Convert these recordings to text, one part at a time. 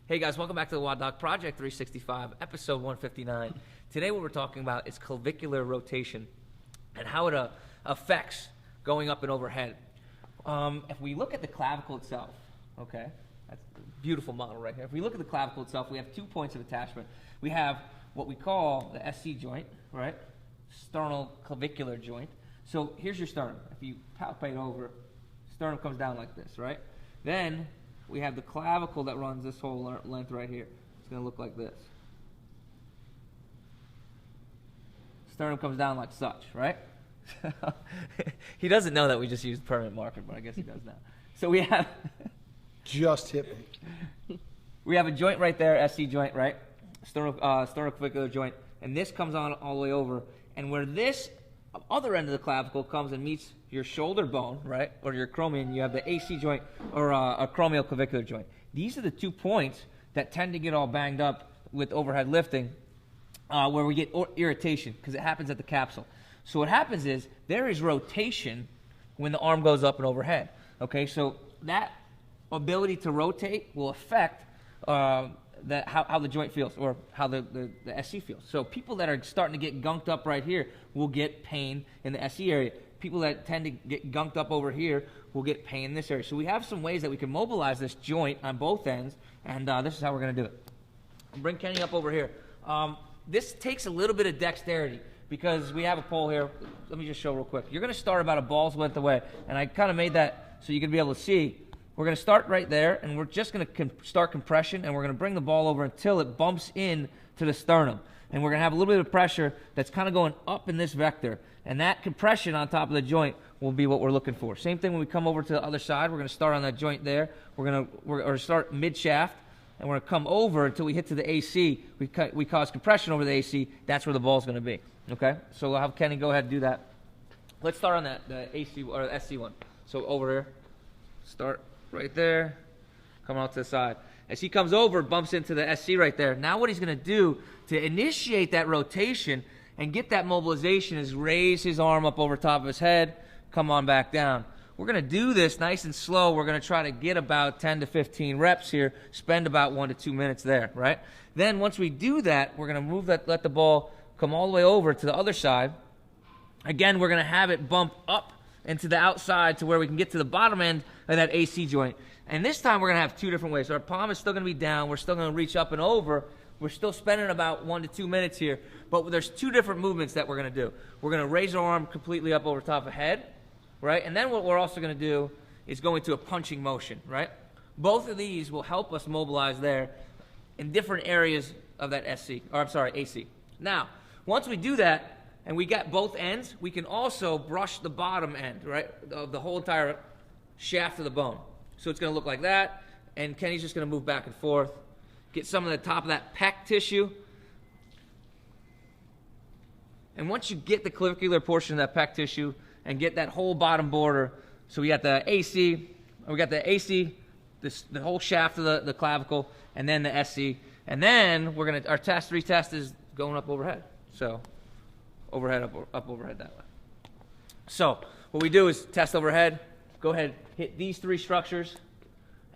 Hey guys, welcome back to the WODdoc Project365, episode 159. Today what we're talking about is clavicular rotation and how it affects going up and overhead. If we look at the clavicle itself, okay, that's a beautiful model right here. If we look at the clavicle itself, we have 2 points of attachment. We have what we call the SC joint, right? Sternoclavicular joint. So here's your sternum. If you palpate over, sternum comes down like this, right? Then we have the clavicle that runs this whole length right here. It's going to look like this. Sternum comes down like such, right? He doesn't know that we just used permanent marker, but I guess he does now. So we have... Just hit me. We have a joint right there, SC joint, right? Sternoclavicular joint. And this comes on all the way over. And where this other end of the clavicle comes and meets your shoulder bone, right, or your acromion, you have the AC joint or a acromioclavicular joint. These are the 2 points that tend to get all banged up with overhead lifting, where we get irritation because it happens at the capsule. So what happens is there is rotation when the arm goes up and overhead. Okay, so that ability to rotate will affect how the joint feels or how the SC feels. So people that are starting to get gunked up right here will get pain in the SC area. People that tend to get gunked up over here will get pain in this area. So we have some ways that we can mobilize this joint on both ends, and this is how we're going to do it. I'll bring Kenny up over here. This takes a little bit of dexterity because we have a pole here. Let me just show real quick. You're going to start about a ball's length away, and I kind of made that so you can be able to see. We're going to start right there, and we're just going to start compression, and we're going to bring the ball over until it bumps in to the sternum. And we're going to have a little bit of pressure that's kind of going up in this vector. And that compression on top of the joint will be what we're looking for. Same thing when we come over to the other side. We're going to start on that joint there. We're going to start mid-shaft, and we're going to come over until we hit to the AC. We cause compression over the AC. That's where the ball's going to be. Okay? So we'll have Kenny go ahead and do that. Let's start on the AC or the SC one. So over here, start right there, come out to the side. As he comes over, bumps into the SC right there. Now what he's going to do to initiate that rotation and get that mobilization is raise his arm up over top of his head, come on back down. We're going to do this nice and slow. We're going to try to get about 10 to 15 reps here, spend about 1 to 2 minutes there, right? Then once we do that, we're going to let the ball come all the way over to the other side. Again, we're going to have it bump up into the outside to where we can get to the bottom end of that AC joint. And this time we're going to have 2 different ways. So our palm is still going to be down. We're still going to reach up and over. We're still spending about 1 to 2 minutes here. But there's 2 different movements that we're going to do. We're going to raise our arm completely up over top of head, right? And then what we're also going to do is go into a punching motion, right? Both of these will help us mobilize there in different areas of that AC. Now, once we do that, and we got both ends, we can also brush the bottom end, right, of the whole entire shaft of the bone. So it's going to look like that, and Kenny's just going to move back and forth, get some of the top of that pec tissue. And once you get the clavicular portion of that pec tissue and get that whole bottom border, so we got the AC, the whole shaft of the clavicle, and then the SC, and then we're going to, our retest is going up overhead. So overhead, up overhead that way. So what we do is test overhead, go ahead, hit these 3 structures,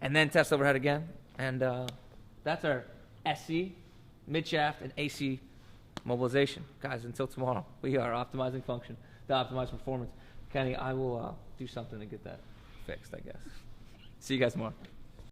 and then test overhead again. And that's our SC, mid-shaft, and AC mobilization. Guys, until tomorrow, we are optimizing function to optimize performance. Kenny, I will do something to get that fixed, I guess. See you guys tomorrow.